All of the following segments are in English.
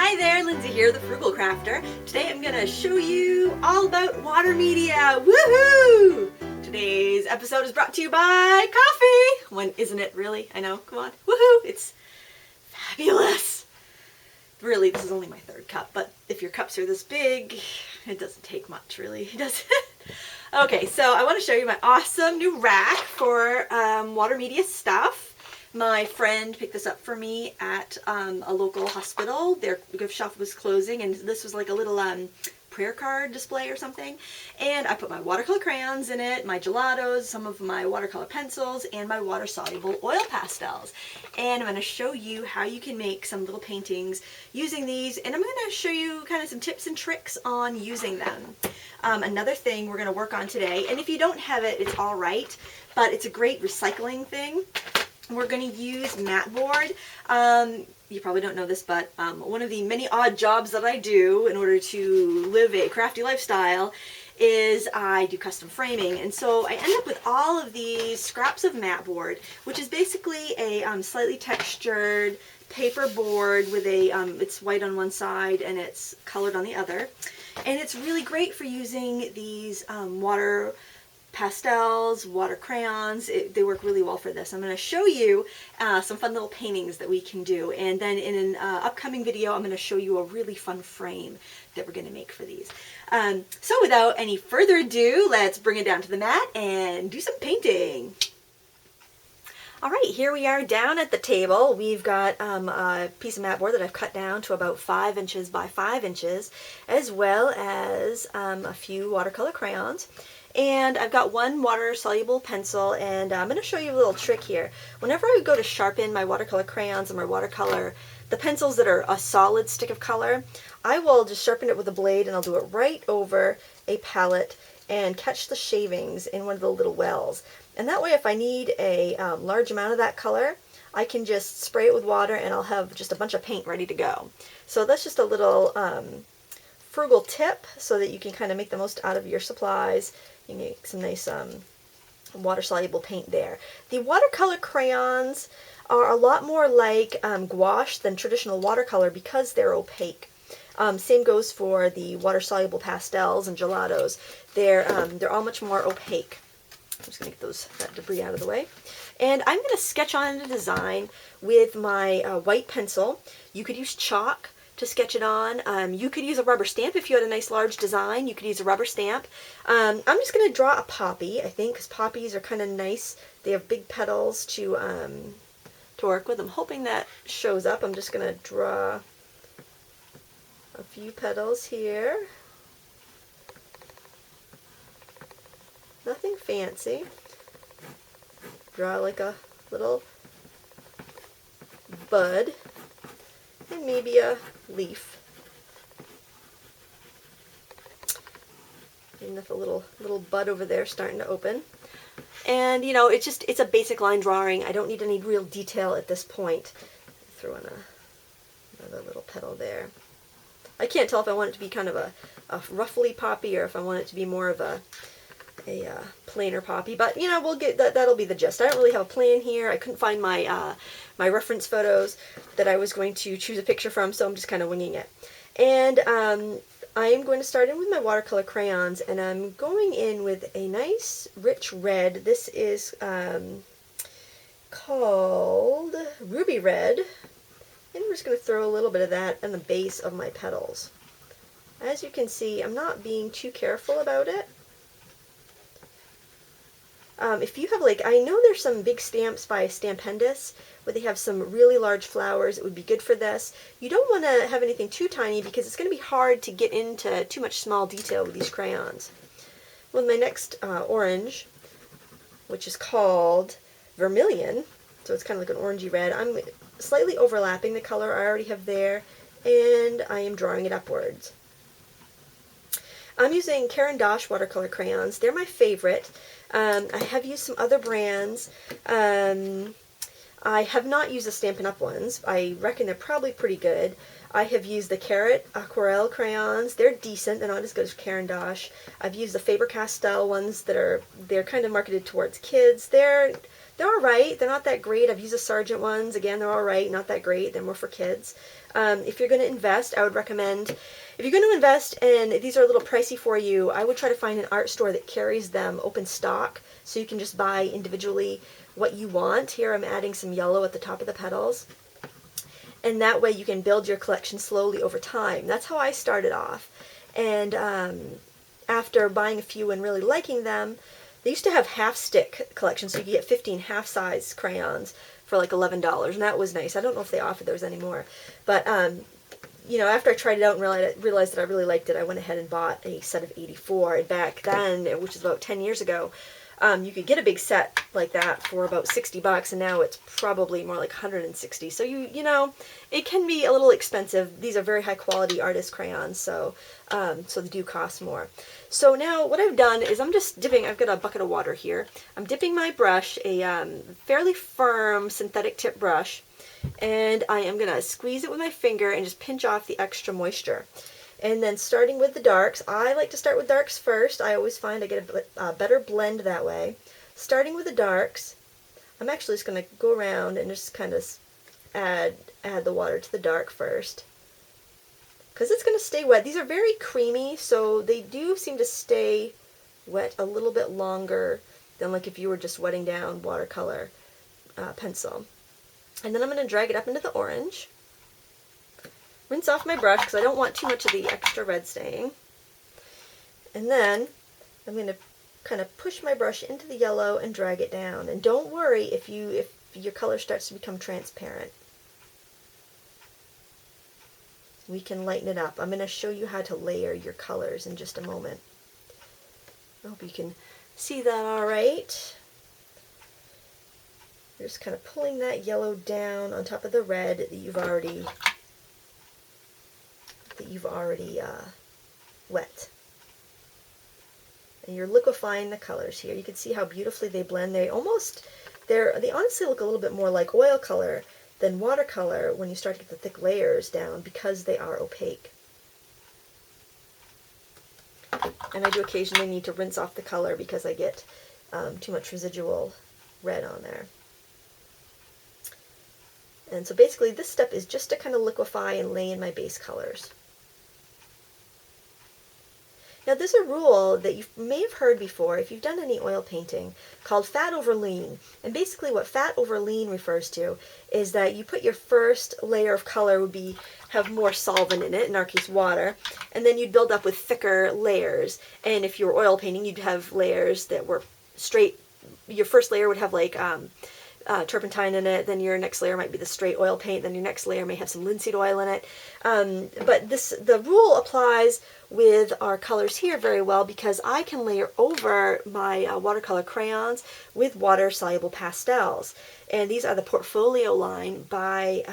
Hi there, Lindsay here, the Frugal Crafter. Today I'm going to show you all about water media. Woohoo! Today's episode is brought to you by coffee. When isn't it really? I know, come on. Woohoo! It's fabulous. Really, this is only my third cup, but if your cups are this big, it doesn't take much, really, does it? Okay, so I want to show you my awesome new rack for water media stuff. My friend picked this up for me at a local hospital. Their gift shop was closing, and this was like a little prayer card display or something. And I put my watercolor crayons in it, my gelatos, some of my watercolor pencils, and my water-soluble oil pastels. And I'm going to show you how you can make some little paintings using these, and I'm going to show you kind of some tips and tricks on using them. Another thing we're going to work on today, and if you don't have it, it's all right, but it's a great recycling thing. We're going to use mat board. You probably don't know this, but one of the many odd jobs that I do in order to live a crafty lifestyle is I do custom framing, and so I end up with all of these scraps of mat board, which is basically a slightly textured paper board with a it's white on one side and it's colored on the other, and it's really great for using these water pastels, water crayons. They work really well for this. I'm going to show you some fun little paintings that we can do, and then in an upcoming video I'm going to show you a really fun frame that we're going to make for these. So without any further ado, let's bring it down to the mat and do some painting. Alright, here we are down at the table. We've got a piece of mat board that I've cut down to about 5 inches by 5 inches, as well as a few watercolor crayons. And I've got one water-soluble pencil, and I'm going to show you a little trick here. Whenever I go to sharpen my watercolor crayons and my watercolor, the pencils that are a solid stick of color, I will just sharpen it with a blade, and I'll do it right over a palette and catch the shavings in one of the little wells. And that way, if I need a large amount of that color, I can just spray it with water and I'll have just a bunch of paint ready to go. So that's just a little frugal tip so that you can kind of make the most out of your supplies. You can make some nice water-soluble paint there. The watercolor crayons are a lot more like gouache than traditional watercolor because they're opaque. Same goes for the water-soluble pastels and gelatos. They're all much more opaque. I'm just going to get that debris out of the way. And I'm going to sketch on a design with my white pencil. You could use chalk to sketch it on. You could use a rubber stamp if you had a nice large design. You could use a rubber stamp. I'm just going to draw a poppy, I think, because poppies are kind of nice. They have big petals to work with. I'm hoping that shows up. I'm just going to draw a few petals here. Nothing fancy. Draw like a little bud and maybe a leaf. And with a little bud over there starting to open. And you know, it's a basic line drawing. I don't need any real detail at this point. Throw in another little petal there. I can't tell if I want it to be kind of a ruffly poppy or if I want it to be more of a plainer poppy, but you know, we'll get that'll be the gist. I don't really have a plan here. I couldn't find my my reference photos that I was going to choose a picture from, so I'm just kind of winging it. And I am going to start in with my watercolor crayons, and I'm going in with a nice rich red. This is called Ruby Red, and I'm just going to throw a little bit of that in the base of my petals. As you can see, I'm not being too careful about it. If you have, like, I know there's some big stamps by Stampendous where they have some really large flowers. It would be good for this. You don't want to have anything too tiny because it's going to be hard to get into too much small detail with these crayons. With my next orange, which is called Vermilion, so it's kind of like an orangey red, I'm slightly overlapping the color I already have there, and I am drawing it upwards. I'm using Caran d'Ache watercolor crayons. They're my favorite. I have used some other brands. I have not used the Stampin' Up! Ones. I reckon they're probably pretty good. I have used the Carrot Aquarelle crayons. They're decent. They're not as good as Caran d'Ache. I've used the Faber-Castell ones they're kind of marketed towards kids. They're They're all right. They're not that great. I've used the Sargent ones. Again, they're all right. Not that great. They're more for kids. If you're going to invest, I would recommend, if you're going to invest and these are a little pricey for you, I would try to find an art store that carries them open stock so you can just buy individually what you want. Here I'm adding some yellow at the top of the petals. And that way you can build your collection slowly over time. That's how I started off. And after buying a few and really liking them, they used to have half-stick collections, so you could get 15 half-size crayons for like $11, and that was nice. I don't know if they offer those anymore. But, you know, after I tried it out and realized that I really liked it, I went ahead and bought a set of 84. And back then, which is about 10 years ago, you could get a big set like that for about $60, and now it's probably more like $160. So you know, it can be a little expensive. These are very high quality artist crayons, so so they do cost more. So now what I've done is I'm just dipping. I've got a bucket of water here. I'm dipping my brush, a fairly firm synthetic tip brush, and I am gonna squeeze it with my finger and just pinch off the extra moisture. And then starting with the darks, I like to start with darks first. I always find I get a better blend that way. Starting with the darks, I'm actually just going to go around and just kind of add the water to the dark first, because it's going to stay wet. These are very creamy, so they do seem to stay wet a little bit longer than like if you were just wetting down watercolor pencil. And then I'm going to drag it up into the orange. Rinse off my brush because I don't want too much of the extra red staying. And then I'm going to kind of push my brush into the yellow and drag it down. And don't worry if your color starts to become transparent. We can lighten it up. I'm going to show you how to layer your colors in just a moment. I hope you can see that all right. You're just kind of pulling that yellow down on top of the red that you've already wet. And you're liquefying the colors here. You can see how beautifully they blend. They honestly look a little bit more like oil color than watercolor when you start to get the thick layers down because they are opaque. And I do occasionally need to rinse off the color because I get too much residual red on there. And so basically this step is just to kind of liquefy and lay in my base colors. Now there's a rule that you may have heard before if you've done any oil painting called fat over lean. And basically what fat over lean refers to is that you put your first layer of color have more solvent in it, in our case water, and then you'd build up with thicker layers. And if you were oil painting, you'd have layers that were straight. Your first layer would have like turpentine in it, then your next layer might be the straight oil paint, then your next layer may have some linseed oil in it. But the rule applies with our colors here very well because I can layer over my watercolor crayons with water-soluble pastels. And these are the Portfolio line by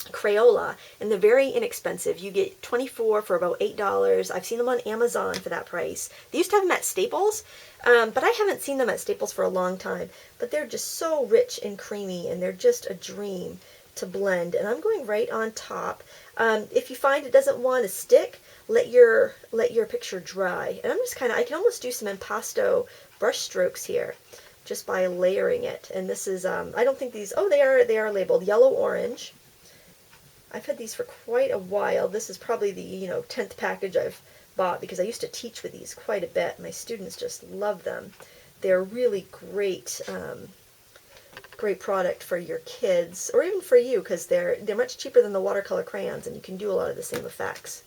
Crayola, and they're very inexpensive. You get 24 for about $8. I've seen them on Amazon for that price. They used to have them at Staples, but I haven't seen them at Staples for a long time. But they're just so rich and creamy, and they're just a dream to blend. And I'm going right on top. If you find it doesn't want to stick, let your picture dry. And I'm just I can almost do some impasto brush strokes here just by layering it. And this is I don't think these, oh, they are labeled yellow orange. I've had these for quite a while. This is probably the 10th package I've bought because I used to teach with these quite a bit. My students just love them. They're really great great product for your kids or even for you because they're much cheaper than the watercolor crayons and you can do a lot of the same effects.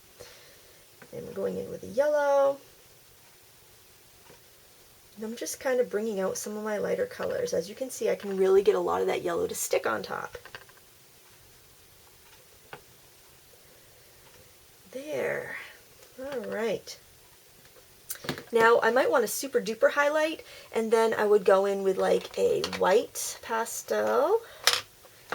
And we're going in with the yellow. And I'm just kind of bringing out some of my lighter colors. As you can see, I can really get a lot of that yellow to stick on top. There. All right. Now, I might want a super duper highlight, and then I would go in with like a white pastel.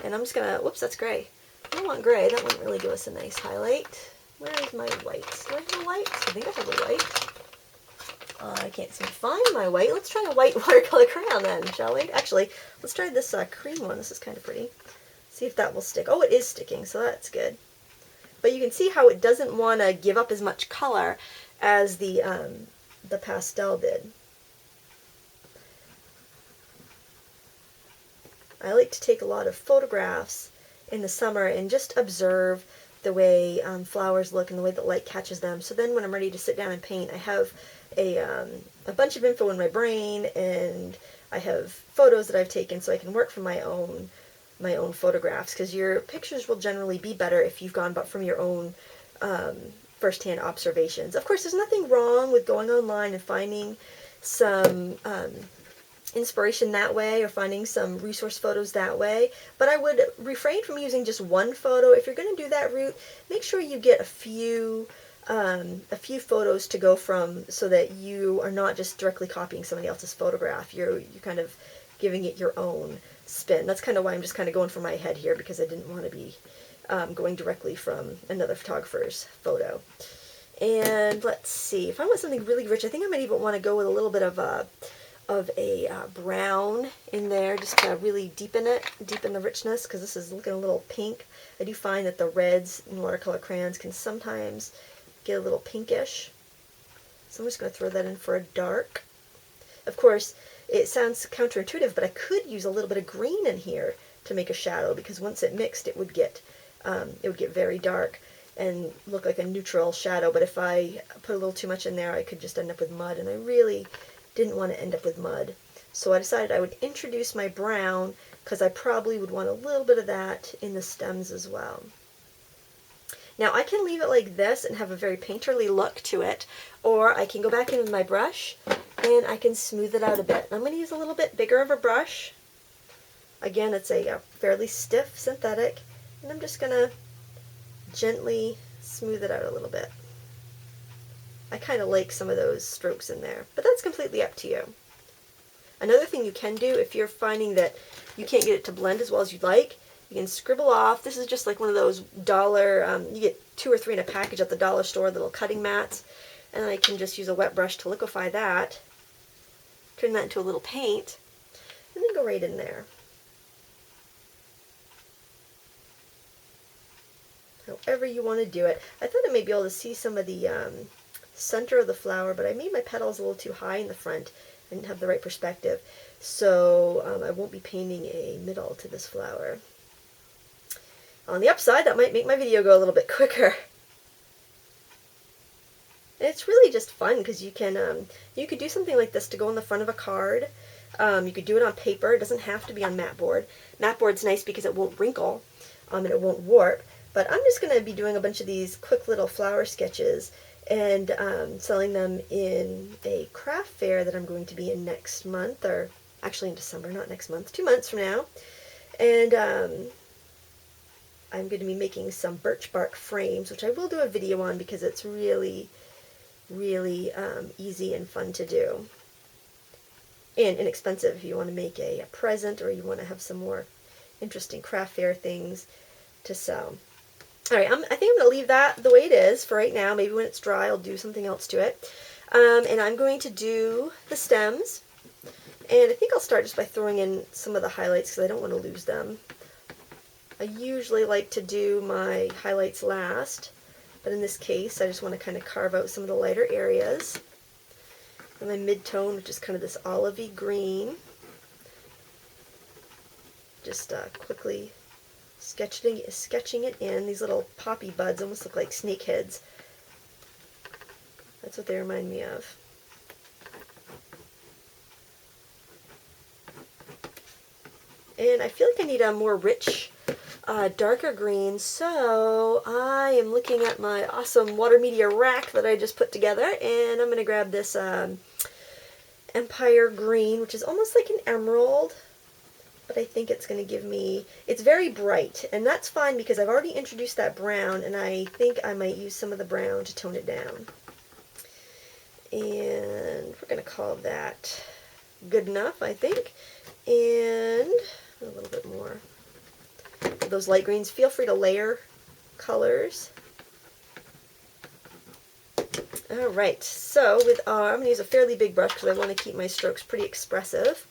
And I'm just gonna, whoops, that's gray. I don't want gray, that wouldn't really give us a nice highlight. Where is my white? Do I have a white? I think I have a white. I can't seem to find my white. Let's try a white watercolor crayon then, shall we? Actually, let's try this cream one. This is kind of pretty. See if that will stick. Oh, it is sticking, so that's good. But you can see how it doesn't want to give up as much color as the pastel did. I like to take a lot of photographs in the summer and just observe the way flowers look and the way the light catches them. So then when I'm ready to sit down and paint, I have a bunch of info in my brain, and I have photos that I've taken so I can work from my own photographs, because your pictures will generally be better if you've gone from your own first-hand observations. Of course, there's nothing wrong with going online and finding some inspiration that way, or finding some resource photos that way, but I would refrain from using just one photo. If you're going to do that route, make sure you get a few photos to go from, so that you are not just directly copying somebody else's photograph. You're kind of giving it your own spin. That's kind of why I'm just kind of going from my head here, because I didn't want to be going directly from another photographer's photo. And let's see, if I want something really rich, I think I might even want to go with a little bit of a brown in there, just to really deepen the richness, because this is looking a little pink. I do find that the reds in watercolor crayons can sometimes get a little pinkish. So I'm just going to throw that in for a dark. Of course, it sounds counterintuitive, but I could use a little bit of green in here to make a shadow, because once it mixed, it would get very dark and look like a neutral shadow. But if I put a little too much in there, I could just end up with mud, and I really didn't want to end up with mud. So I decided I would introduce my brown, because I probably would want a little bit of that in the stems as well. Now I can leave it like this and have a very painterly look to it, or I can go back in with my brush and I can smooth it out a bit. I'm going to use a little bit bigger of a brush. Again, it's a fairly stiff synthetic, and I'm just going to gently smooth it out a little bit. I kind of like some of those strokes in there, but that's completely up to you. Another thing you can do, if you're finding that you can't get it to blend as well as you'd like, you can scribble off. This is just like one of those you get 2 or 3 in a package at the dollar store, little cutting mats, and I can just use a wet brush to liquefy that, turn that into a little paint, and then go right in there. However you want to do it. I thought I may be able to see some of the center of the flower, but I made my petals a little too high in the front. I didn't have the right perspective, so I won't be painting a middle to this flower. On the upside, that might make my video go a little bit quicker. And it's really just fun, because you could do something like this to go on the front of a card. You could do it on paper. It doesn't have to be on mat board. Mat board's nice because it won't wrinkle and it won't warp. But I'm just going to be doing a bunch of these quick little flower sketches and selling them in a craft fair that I'm going to be in next month, or actually in December, not next month, 2 months from now. And I'm going to be making some birch bark frames, which I will do a video on, because it's really, really easy and fun to do. And inexpensive if you want to make a present, or you want to have some more interesting craft fair things to sell. Alright, I think I'm going to leave that the way it is for right now. Maybe when it's dry I'll do something else to it. And I'm going to do the stems. And I think I'll start just by throwing in some of the highlights, because I don't want to lose them. I usually like to do my highlights last, but in this case I just want to kind of carve out some of the lighter areas. And my mid-tone, which is kind of this olivey green. Just quickly sketching it in. These little poppy buds almost look like snake heads. That's what they remind me of. And I feel like I need a more rich, darker green, so I am looking at my awesome water media rack that I just put together, and I'm going to grab this Empire Green, which is almost like an emerald, but I think it's going to give me, it's very bright, and that's fine because I've already introduced that brown, and I think I might use some of the brown to tone it down. And we're going to call that good enough, I think. And a little bit more of those light greens. Feel free to layer colors. Alright, so with I'm going to use a fairly big brush because I want to keep my strokes pretty expressive.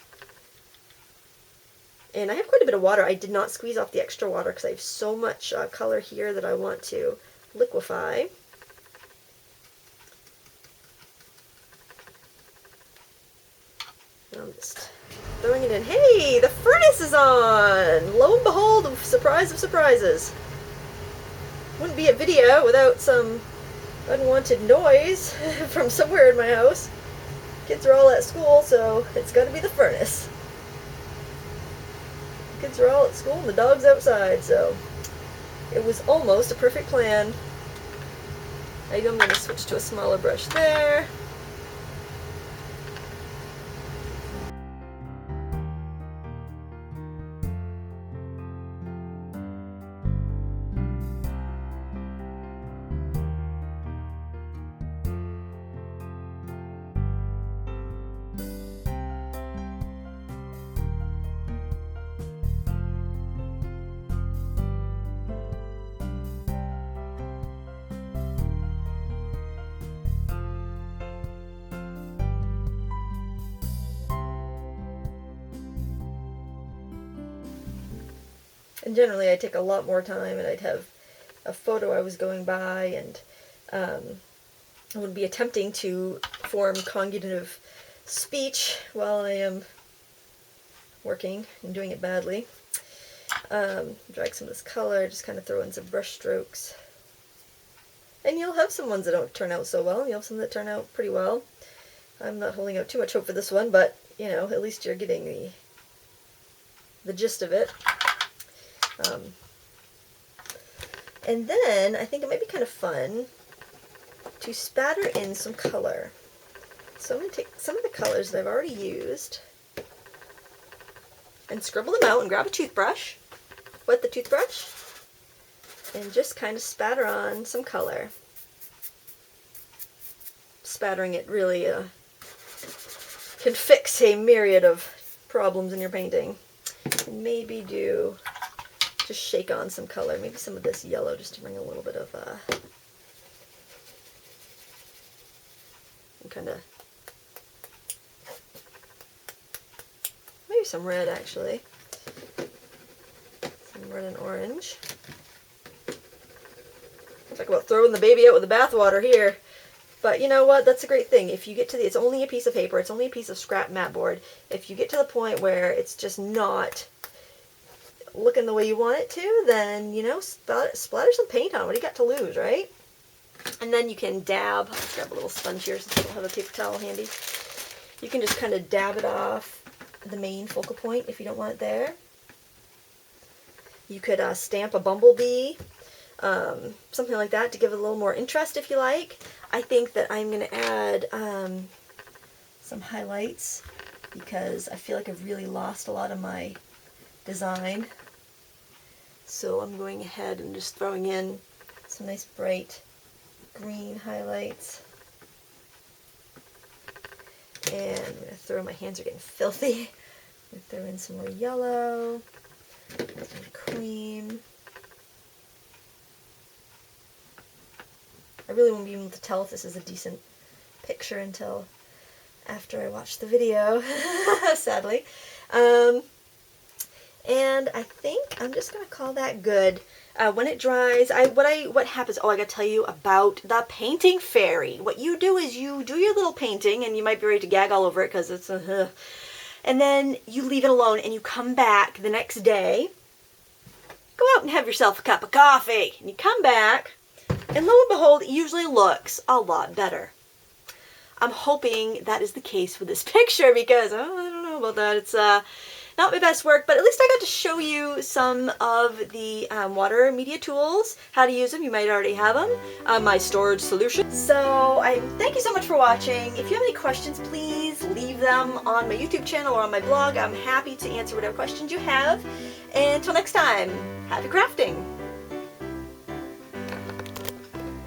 And I have quite a bit of water. I did not squeeze off the extra water because I have so much color here that I want to liquefy. I'm just throwing it in. Hey, the furnace is on! Lo and behold, surprise of surprises. Wouldn't be a video without some unwanted noise from somewhere in my house. Kids are all at school, so it's got to be the furnace. Kids are all at school and the dog's outside, so it was almost a perfect plan. I'm going to switch to a smaller brush there. And generally I take a lot more time, and I'd have a photo I was going by, and I would be attempting to form cognitive speech while I am working and doing it badly. Drag some of this color, just kind of throw in some brush strokes. And you'll have some ones that don't turn out so well, and you'll have some that turn out pretty well. I'm not holding out too much hope for this one, but, you know, at least you're getting the gist of it. And then I think it might be kind of fun to spatter in some color. So I'm going to take some of the colors that I've already used and scribble them out and grab a toothbrush, wet the toothbrush, and just kind of spatter on some color. Spattering it really can fix a myriad of problems in your painting. And maybe just shake on some color, maybe some of this yellow, just to bring a little bit of kind of, maybe some red actually, some red and orange. Talk about throwing the baby out with the bathwater here. But you know what, that's a great thing. If you get to it's only a piece of paper, it's only a piece of scrap mat board. If you get to the point where it's just not looking the way you want it to, then, you know, splatter some paint on. What do you got to lose, right? And then you can dab. Let's grab a little sponge here since I don't have a paper towel handy. You can just kind of dab it off the main focal point if you don't want it there. You could stamp a bumblebee, something like that, to give it a little more interest if you like. I think that I'm going to add some highlights because I feel like I've really lost a lot of my design. So I'm going ahead and just throwing in some nice bright green highlights. And I'm going to throw, my hands are getting filthy. I'm going to throw in some more yellow, some cream. I really won't be able to tell if this is a decent picture until after I watch the video, sadly. And I think I'm just going to call that good. When it dries, what happens, I got to tell you about the painting fairy. What you do is you do your little painting, and you might be ready to gag all over it because it's and then you leave it alone, and you come back the next day, go out and have yourself a cup of coffee, and you come back, and lo and behold, it usually looks a lot better. I'm hoping that is the case with this picture because, I don't know about that. It's not my best work, but at least I got to show you some of the water media tools, how to use them. You might already have them, my storage solution. So thank you so much for watching. If you have any questions, please leave them on my YouTube channel or on my blog. I'm happy to answer whatever questions you have. And until next time, happy crafting!